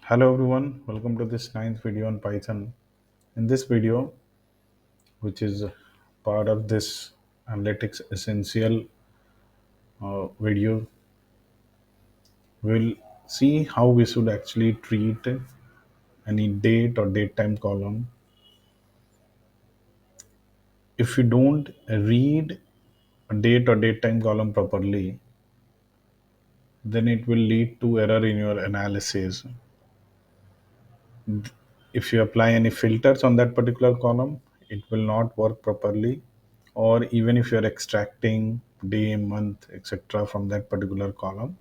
Hello everyone, welcome to this ninth video on Python. In this video, which is part of this analytics essential video, we'll see how we should actually treat any date or date time column. If you don't read a date or date time column properly, then it will lead to error in your analysis. If you apply any filters on that particular column, it will not work properly. Or even if you're extracting day, month, etc. from that particular column,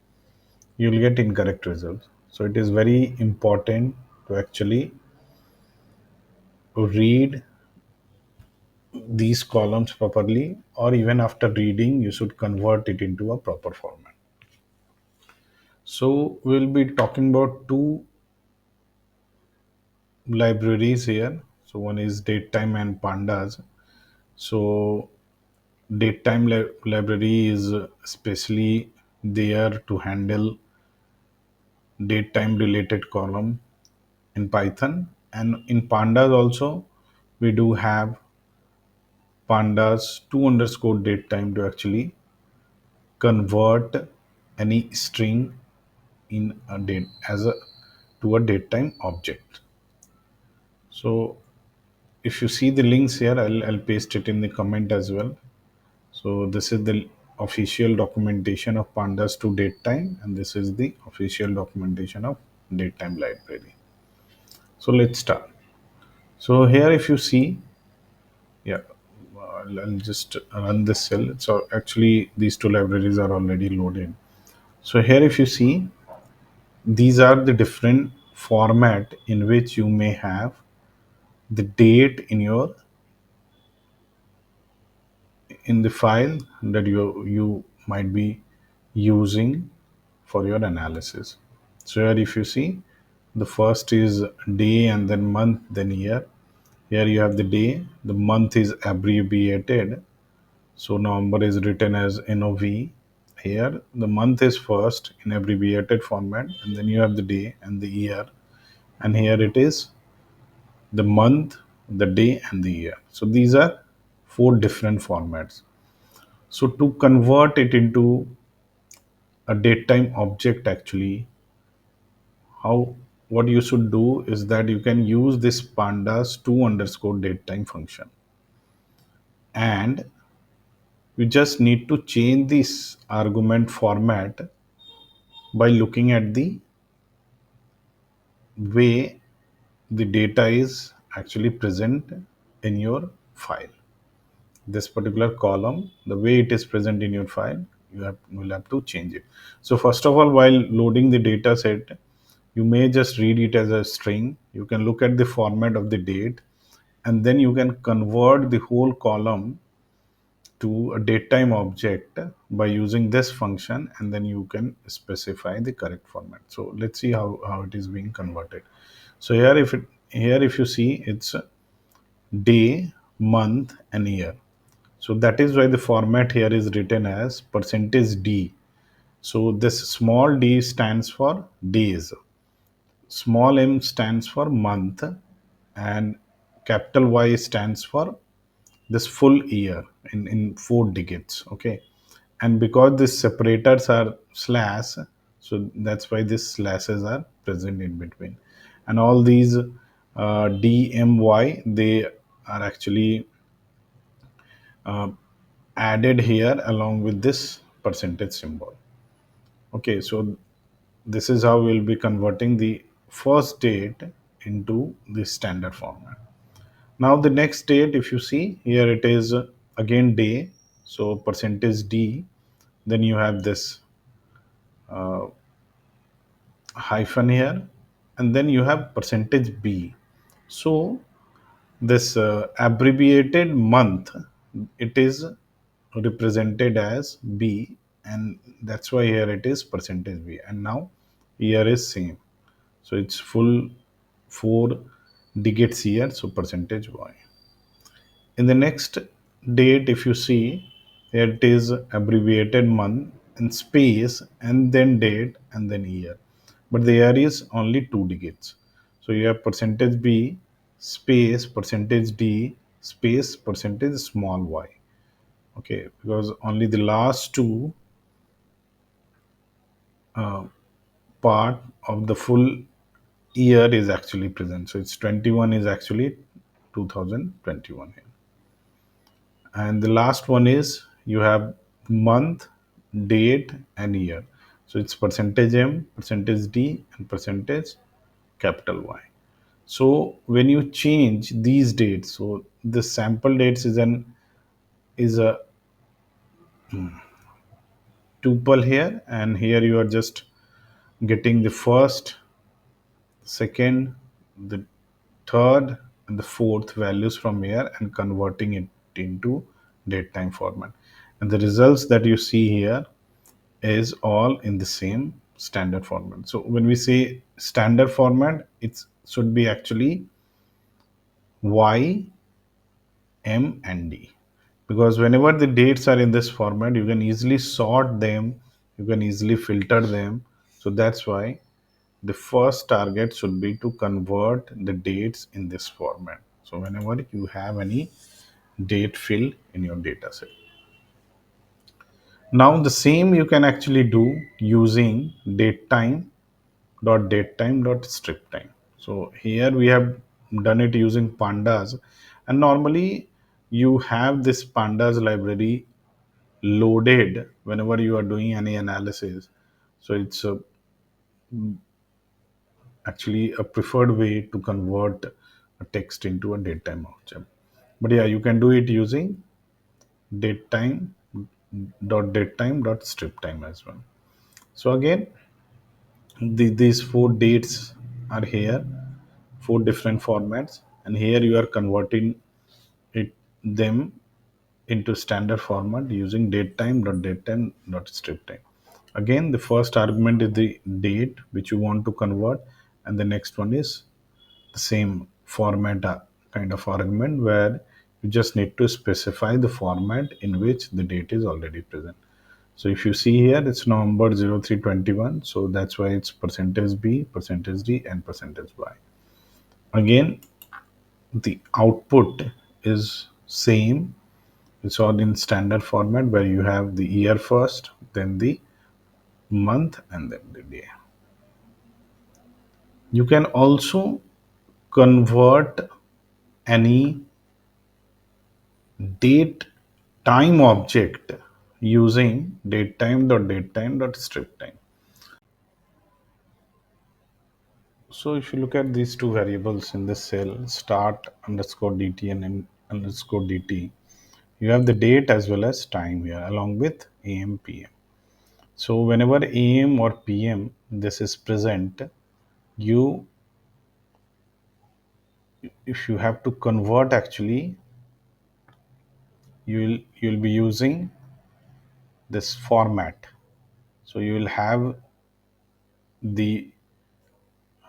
you'll get incorrect results. So it is very important to actually read these columns properly, or even after reading, you should convert it into a proper format. So we'll be talking about two libraries here. So one is datetime and pandas. So library is especially there to handle date time related column in Python, and in pandas also we do have pandas 2 underscore date time to actually convert any string in a date as a to a date time object. So if you see the links here, I'll paste it in the comment as well. So this is the official documentation of pandas to datetime, and this is the official documentation of datetime library. So let's start. So here, if you see, yeah, I'll just run this cell. So actually, these two libraries are already loaded. So here, if you see, these are the different format in which you may have the date in the file that you might be using for your analysis. So here if you see, the first is day and then month, then year. Here you have the day, the month is abbreviated. So November is written as NOV. Here the month is first in abbreviated format, and then you have the day and the year. And here it is the month, the day, and the year. So these are four different formats. So to convert it into a datetime object, actually, how what you should do is that you can use this pandas 2 underscore datetime function, and you just need to change this argument format by looking at the way the data is actually present in your file. This particular column, the way it is present in your file, will have to change it. So first of all, while loading the data set, you may just read it as a string. You can look at the format of the date, and then you can convert the whole column to a datetime object by using this function, and then you can specify the correct format. So let's see how it is being converted. So here if you see, it's day, month, and year. So that is why the format here is written as percentage %d. So this small d stands for days, small m stands for month, and capital Y stands for this full year in four digits. Okay. And because these separators are slash, so that's why these slashes are present in between. And all these DMY, they are actually added here along with this percentage symbol. Okay, so this is how we'll be converting the first date into the standard format. Now the next date, if you see here, it is again day, so percentage %d. Then you have this hyphen here, and then you have percentage %b. So this abbreviated month, it is represented as b, and that's why here it is percentage %b. And now year is same, so it's full four digits here, so percentage %y. In the next date, if you see, here it is abbreviated month and space and then date and then year. but there is only two digits. So you have percentage B space percentage D space percentage small y. Okay, because only the last two part of the full year is actually present. So it's 21 is actually 2021 here. And the last one is you have month, date, and year. So it's percentage M, percentage D, and percentage capital Y. So when you change these dates, so the sample dates is a tuple here, and here you are just getting the first, second, the third, and the fourth values from here and converting it into date time format. And the results that you see here is all in the same standard format. So when we say standard format, it should be actually Y, M, and D. Because whenever the dates are in this format, you can easily sort them, you can easily filter them. So that's why the first target should be to convert the dates in this format. So whenever you have any date field in your data set. Now the same you can actually do using datetime.datetime.strip time. So here we have done it using pandas, and normally you have this pandas library loaded whenever you are doing any analysis. So it's actually a preferred way to convert a text into a datetime object. But yeah, you can do it using datetime.datetime.strip time as well. So again, these four dates are here, four different formats, and here you are converting it them into standard format using datetime.datetime.strip time. Again, the first argument is the date which you want to convert, and the next one is the same format kind of argument where you just need to specify the format in which the date is already present. So if you see here, it's November 0321. So that's why it's percentage B, percentage D, and percentage Y. Again, the output is same. It's all in standard format where you have the year first, then the month, and then the day. You can also convert any date time object using datetime.datetime.strip time. So if you look at these two variables in this cell, start underscore dt and underscore dt, you have the date as well as time here along with am pm. So whenever am or pm this is present, you if you have to convert actually you'll be using this format. So you will have the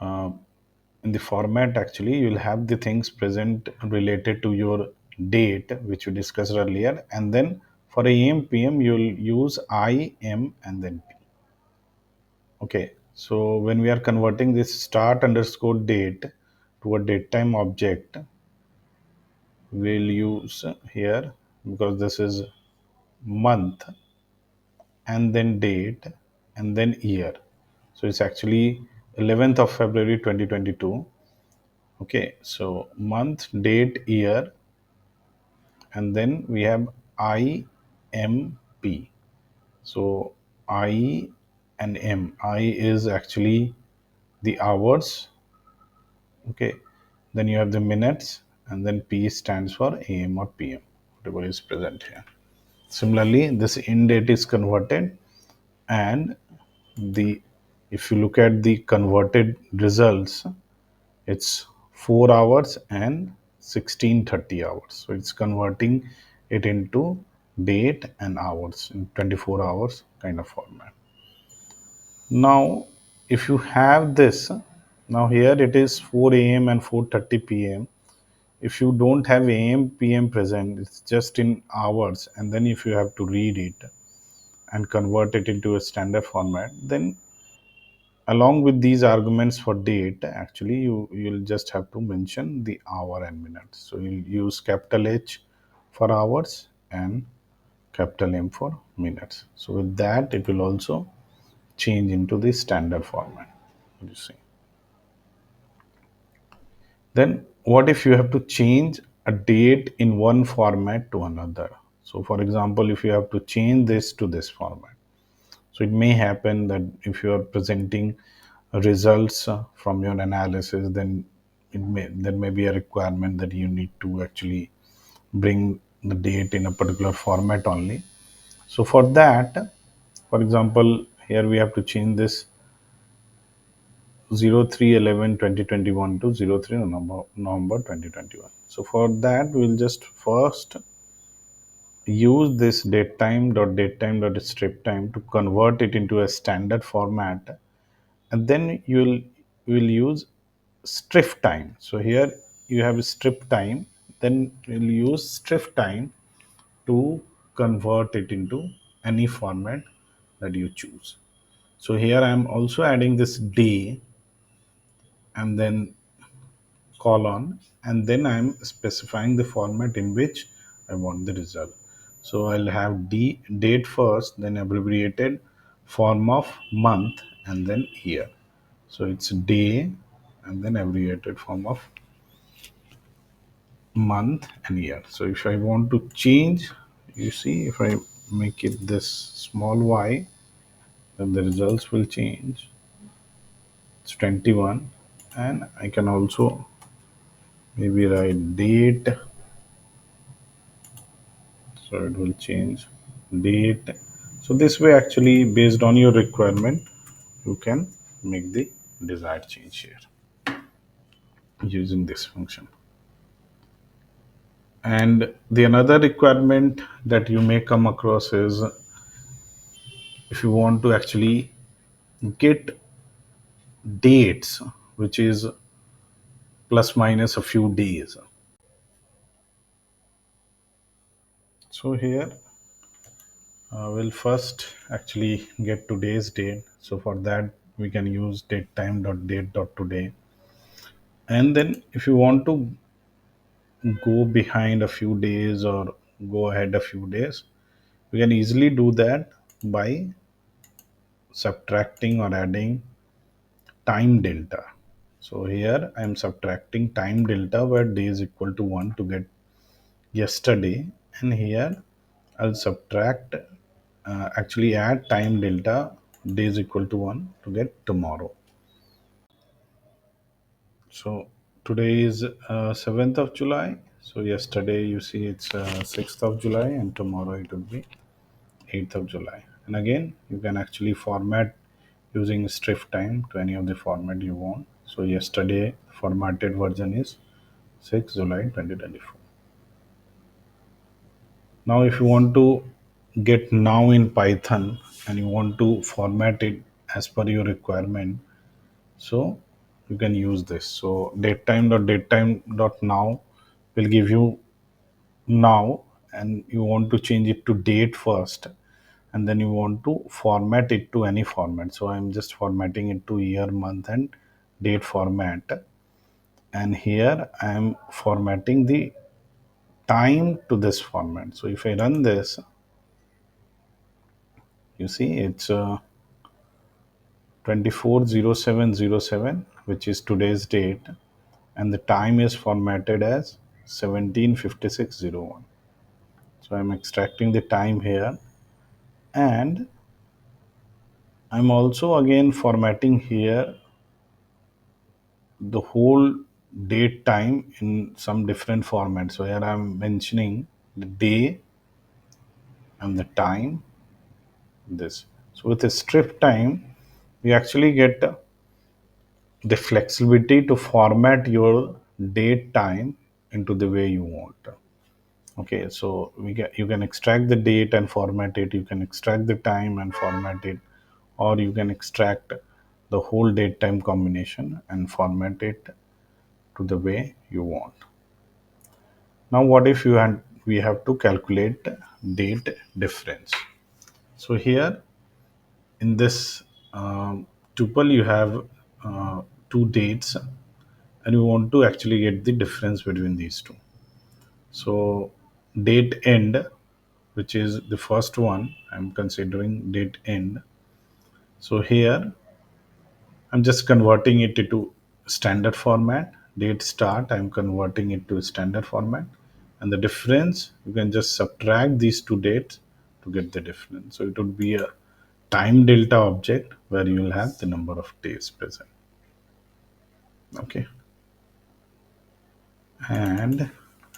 in the format actually you will have the things present related to your date which we discussed earlier, and then for am pm you'll use I m and then p. Okay, so when we are converting this start underscore date to a date time object, we'll use here because this is month and then date and then year. So it's actually 11th of February 2022. Okay, so month, date, year, and then we have IMP. So I and M. I is actually the hours. Okay, then you have the minutes, and then P stands for AM or PM, whatever is present here. Similarly, this in date is converted, and the if you look at the converted results, it's 4 hours and 16:30 hours. So it's converting it into date and hours in 24 hours kind of format. Now if you have this, now here it is 4 a.m. and 4:30 p.m. If you don't have am pm present, it's just in hours, and then if you have to read it and convert it into a standard format, then along with these arguments for date, actually you'll just have to mention the hour and minutes. So you'll use capital H for hours and capital M for minutes. So with that, it will also change into the standard format. You see. Then what if you have to change a date in one format to another? So for example, if you have to change this to this format, so it may happen that if you are presenting results from your analysis, then there may be a requirement that you need to actually bring the date in a particular format only. So for that, for example, here we have to change this 03/11/2021 to 03 November 2021. So for that, we'll just first use this datetime time to convert it into a standard format, and then you will use strip time. So here you have strip time, then we'll use strip time to convert it into any format that you choose. So here I am also adding this day and then colon, and then I'm specifying the format in which I want the result. So I'll have date first, then abbreviated form of month, and then year. So it's day and then abbreviated form of month and year. So if I want to change, you see, if I make it this small y, then the results will change. It's 21, and I can also maybe write date, so it will change date. So this way, actually, based on your requirement, you can make the desired change here using this function. And the another requirement that you may come across is if you want to actually get dates which is plus minus a few days. So here we'll first actually get today's date. So for that, we can use date time dot date dot today. And then if you want to go behind a few days or go ahead a few days, we can easily do that by subtracting or adding time delta. So here I am subtracting time delta where day is equal to 1 to get yesterday, and here I'll subtract, actually add time delta days equal to 1 to get tomorrow. So today is 7th of July. So yesterday you see it's 6th of July, and tomorrow it will be 8th of July. And again, you can actually format using strip time to any of the format you want. So yesterday formatted version is 6 July 2024. Now, if you want to get now in Python and you want to format it as per your requirement, so you can use this. So datetime.now will give you now, and you want to change it to date first, and then you want to format it to any format. So I'm just formatting it to year, month, and date format, and here I'm formatting the time to this format. So if I run this, you see it's 240707, which is today's date, and the time is formatted as 17:56:01. So I'm extracting the time here, and I'm also again formatting here the whole date time in some different format. So here I'm mentioning the day and the time, this. So with a strip time, we actually get the flexibility to format your date time into the way you want. Okay, so you can extract the date and format it, you can extract the time and format it, or you can extract the whole date time combination and format it to the way you want. Now what if we have to calculate date difference? So here in this tuple you have two dates, and you want to actually get the difference between these two. So date end, which is the first one, I'm considering date end. So here I'm just converting it into standard format. Date start, I'm converting it to standard format. And the difference, you can just subtract these two dates to get the difference. So it would be a time delta object where you will have the number of days present. Okay. And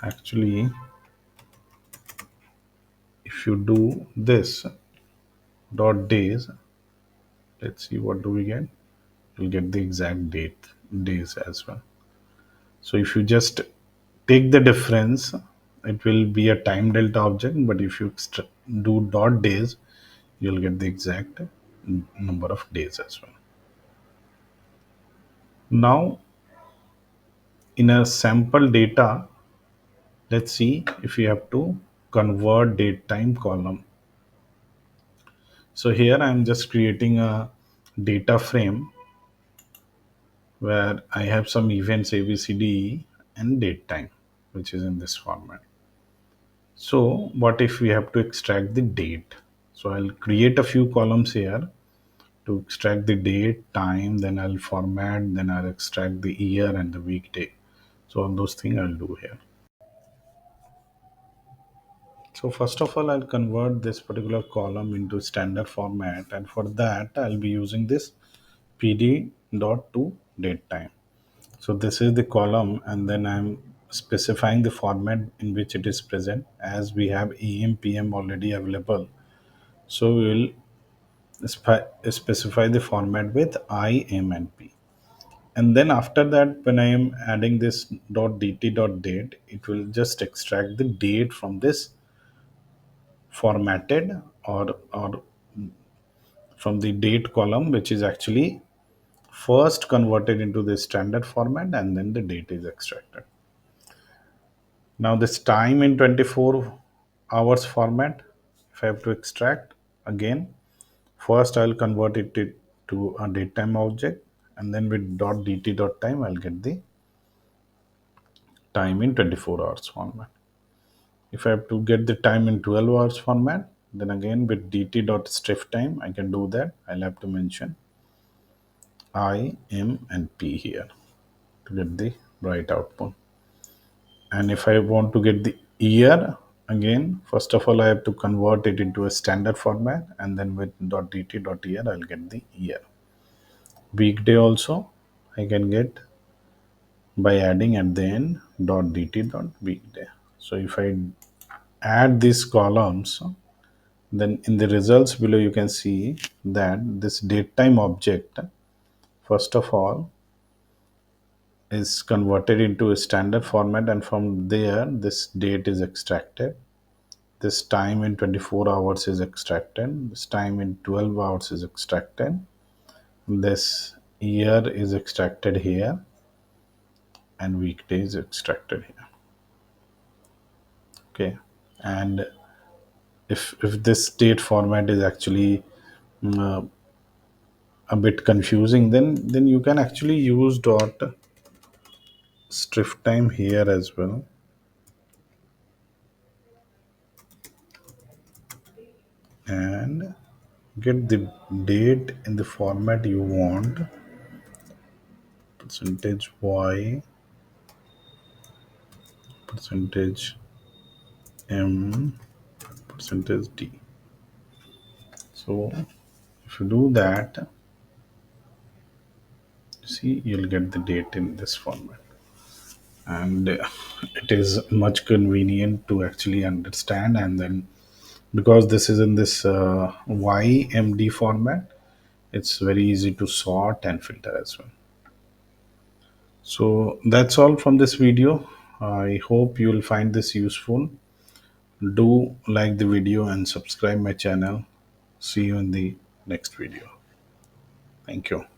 actually, if you do this dot days, let's see what do we get. You'll get the exact days as well. So if you just take the difference, it will be a time delta object, but if you do dot days, you'll get the exact number of days as well. Now in a sample data, let's see if we have to convert date time column. So here I'm just creating a data frame where I have some events A, B, C, D, E, and date time, which is in this format. So what if we have to extract the date? So I'll create a few columns here to extract the date, time, then I'll format, then I'll extract the year and the weekday. So all those things I'll do here. So first of all, I'll convert this particular column into standard format, and for that I'll be using this pd dot to date time. So this is the column, and then I'm specifying the format in which it is present. As we have EM PM already available, so we will specify the format with I, M, and P. And then after that, when I am adding this .dt .date, it will just extract the date from this formatted, or from the date column, which is actually first converted into the standard format, and then the date is extracted. Now this time in 24 hours format, if I have to extract again, first I'll convert it to a datetime object, and then with .dt .time I'll get the time in 24 hours format. If I have to get the time in 12 hours format, then again with dt.strip time I can do that. I'll have to mention I, M, and P here to get the right output. And if I want to get the year, again, first of all I have to convert it into a standard format, and then with .dt.year I'll get the year. Weekday also I can get by adding at the end .dt.weekday. So if I add these columns, then in the results below you can see that this datetime object first of all is converted into a standard format, and from there this date is extracted, this time in 24 hours is extracted, this time in 12 hours is extracted, this year is extracted here, and weekday is extracted here. Okay. And if this date format is actually a bit confusing, then you can actually use dot strip time here as well, and get the date in the format you want, percentage y, percentage m, percentage d. So if you do that, see, you'll get the date in this format, and it is much convenient to actually understand. And then because this is in this ymd format, it's very easy to sort and filter as well. So that's all from this video. I hope you will find this useful. Do like the video and subscribe my channel. See you in the next video. Thank you.